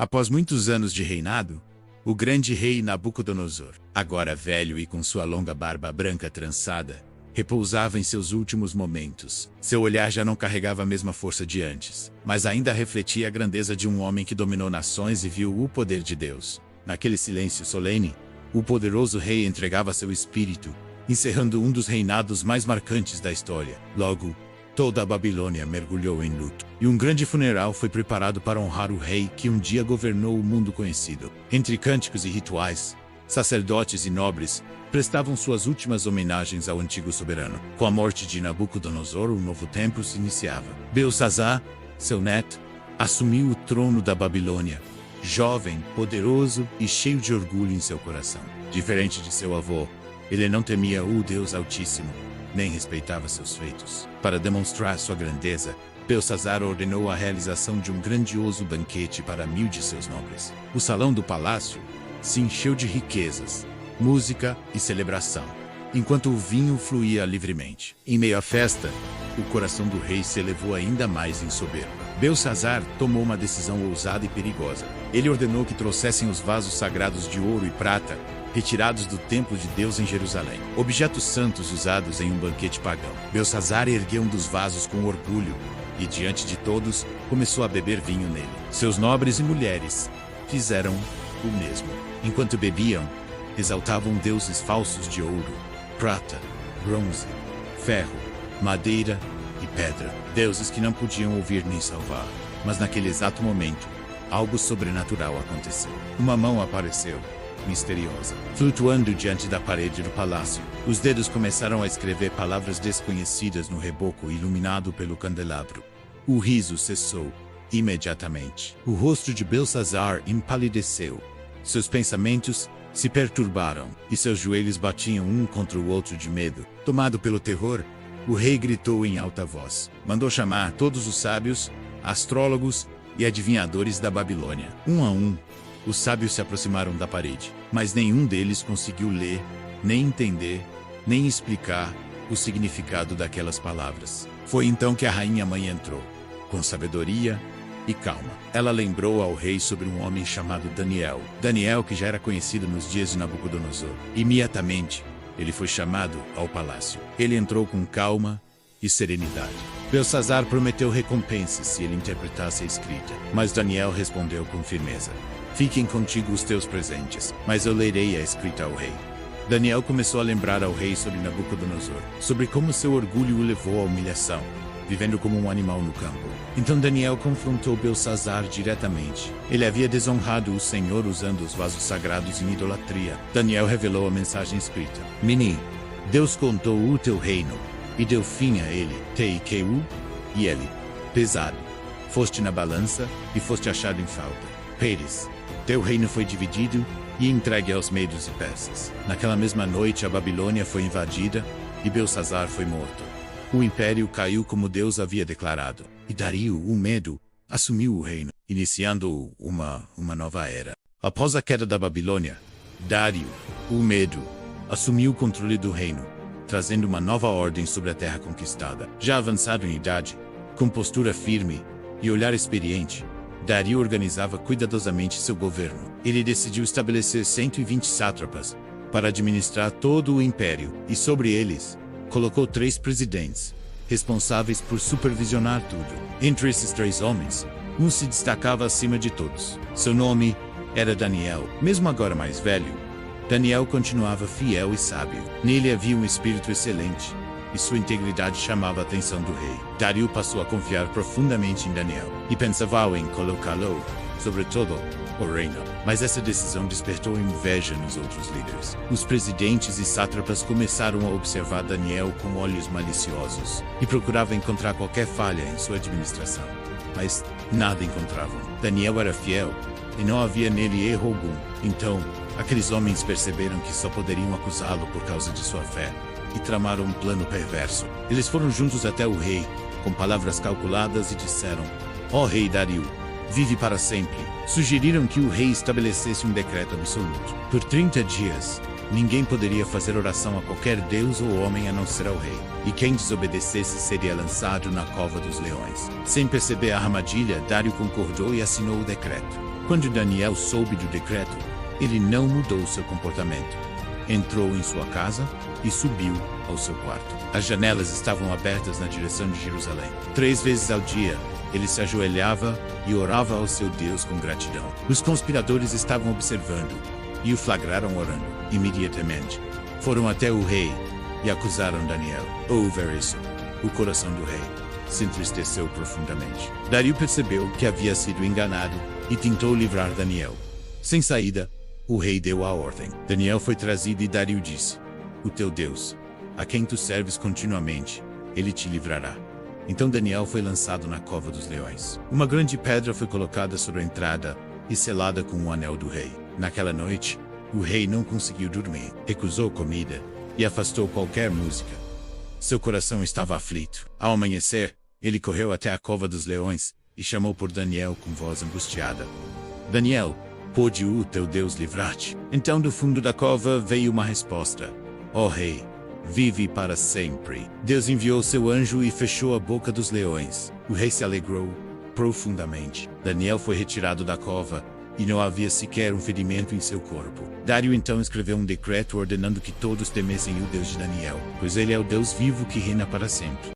Após muitos anos de reinado, o grande rei Nabucodonosor, agora velho e com sua longa barba branca trançada, repousava em seus últimos momentos. Seu olhar já não carregava a mesma força de antes, mas ainda refletia a grandeza de um homem que dominou nações e viu o poder de Deus. Naquele silêncio solene, o poderoso rei entregava seu espírito, encerrando um dos reinados mais marcantes da história. Logo, toda a Babilônia mergulhou em luto, e um grande funeral foi preparado para honrar o rei que um dia governou o mundo conhecido. Entre cânticos e rituais, sacerdotes e nobres prestavam suas últimas homenagens ao antigo soberano. Com a morte de Nabucodonosor, um novo tempo se iniciava. Belsazar, seu neto, assumiu o trono da Babilônia, jovem, poderoso e cheio de orgulho em seu coração. Diferente de seu avô, ele não temia o Deus Altíssimo, nem respeitava seus feitos. Para demonstrar sua grandeza, Belsazar ordenou a realização de um grandioso banquete para 1000 de seus nobres. O salão do palácio se encheu de riquezas, música e celebração, enquanto o vinho fluía livremente. Em meio à festa, o coração do rei se elevou ainda mais em soberba. Belsazar tomou uma decisão ousada e perigosa. Ele ordenou que trouxessem os vasos sagrados de ouro e prata, retirados do templo de Deus em Jerusalém, objetos santos usados em um banquete pagão. Belsazar ergueu um dos vasos com orgulho e, diante de todos, começou a beber vinho nele. Seus nobres e mulheres fizeram o mesmo. Enquanto bebiam, exaltavam deuses falsos de ouro, prata, bronze, ferro, madeira e pedra. Deuses que não podiam ouvir nem salvar. Mas naquele exato momento, algo sobrenatural aconteceu. Uma mão apareceu, misteriosa, flutuando diante da parede do palácio. Os dedos começaram a escrever palavras desconhecidas no reboco iluminado pelo candelabro. O riso cessou imediatamente. O rosto de Belsazar empalideceu. Seus pensamentos se perturbaram, e seus joelhos batiam um contra o outro de medo. Tomado pelo terror, o rei gritou em alta voz. Mandou chamar todos os sábios, astrólogos e adivinhadores da Babilônia. Um a um, os sábios se aproximaram da parede, mas nenhum deles conseguiu ler, nem entender, nem explicar o significado daquelas palavras. Foi então que a rainha-mãe entrou, com sabedoria e calma. Ela lembrou ao rei sobre um homem chamado Daniel. Daniel, que já era conhecido nos dias de Nabucodonosor. Imediatamente, ele foi chamado ao palácio. Ele entrou com calma e serenidade. Belsazar prometeu recompensas se ele interpretasse a escrita, mas Daniel respondeu com firmeza: "Fiquem contigo os teus presentes, mas eu lerei a escrita ao rei." Daniel começou a lembrar ao rei sobre Nabucodonosor, sobre como seu orgulho o levou à humilhação, vivendo como um animal no campo. Então Daniel confrontou Belsazar diretamente. Ele havia desonrado o Senhor usando os vasos sagrados em idolatria. Daniel revelou a mensagem escrita: "Mini, Deus contou o teu reino e deu fim a ele. Teiku e ele, pesado. Foste na balança e foste achado em falta. Peres, teu reino foi dividido e entregue aos medos e persas." Naquela mesma noite a Babilônia foi invadida e Belsazar foi morto. O império caiu como Deus havia declarado, e Dario, o Medo, assumiu o reino, iniciando uma nova era. Após a queda da Babilônia, Dario, o Medo, assumiu o controle do reino, trazendo uma nova ordem sobre a terra conquistada. Já avançado em idade, com postura firme e olhar experiente, Dario organizava cuidadosamente seu governo. Ele decidiu estabelecer 120 sátrapas para administrar todo o império, e sobre eles, colocou 3 presidentes, responsáveis por supervisionar tudo. Entre esses 3 homens, um se destacava acima de todos. Seu nome era Daniel. Mesmo agora mais velho, Daniel continuava fiel e sábio. Nele havia um espírito excelente, e sua integridade chamava a atenção do rei. Dario passou a confiar profundamente em Daniel, e pensava em colocá-lo, sobretudo, o reino. Mas essa decisão despertou inveja nos outros líderes. Os presidentes e sátrapas começaram a observar Daniel com olhos maliciosos e procuravam encontrar qualquer falha em sua administração. Mas nada encontravam. Daniel era fiel e não havia nele erro algum. Então, aqueles homens perceberam que só poderiam acusá-lo por causa de sua fé e tramaram um plano perverso. Eles foram juntos até o rei, com palavras calculadas, e disseram: "Ó rei Dario, vive para sempre." Sugeriram que o rei estabelecesse um decreto absoluto. Por 30 dias, ninguém poderia fazer oração a qualquer deus ou homem a não ser ao rei, e quem desobedecesse seria lançado na cova dos leões. Sem perceber a armadilha, Dario concordou e assinou o decreto. Quando Daniel soube do decreto, ele não mudou seu comportamento. Entrou em sua casa e subiu ao seu quarto. As janelas estavam abertas na direção de Jerusalém. 3 vezes ao dia, ele se ajoelhava e orava ao seu Deus com gratidão. Os conspiradores estavam observando e o flagraram orando. Imediatamente, foram até o rei e acusaram Daniel. Ao ver isso, o coração do rei se entristeceu profundamente. Dario percebeu que havia sido enganado e tentou livrar Daniel. Sem saída, o rei deu a ordem. Daniel foi trazido e Dario disse: "O teu Deus, a quem tu serves continuamente, ele te livrará." Então Daniel foi lançado na cova dos leões. Uma grande pedra foi colocada sobre a entrada e selada com o anel do rei. Naquela noite, o rei não conseguiu dormir, recusou comida e afastou qualquer música. Seu coração estava aflito. Ao amanhecer, ele correu até a cova dos leões e chamou por Daniel com voz angustiada: "Daniel, pôde o teu Deus livrar-te?" Então do fundo da cova veio uma resposta: "Ó rei, vive para sempre." Deus enviou seu anjo e fechou a boca dos leões. O rei se alegrou profundamente. Daniel foi retirado da cova e não havia sequer um ferimento em seu corpo. Dario então escreveu um decreto ordenando que todos temessem o Deus de Daniel, pois ele é o Deus vivo que reina para sempre.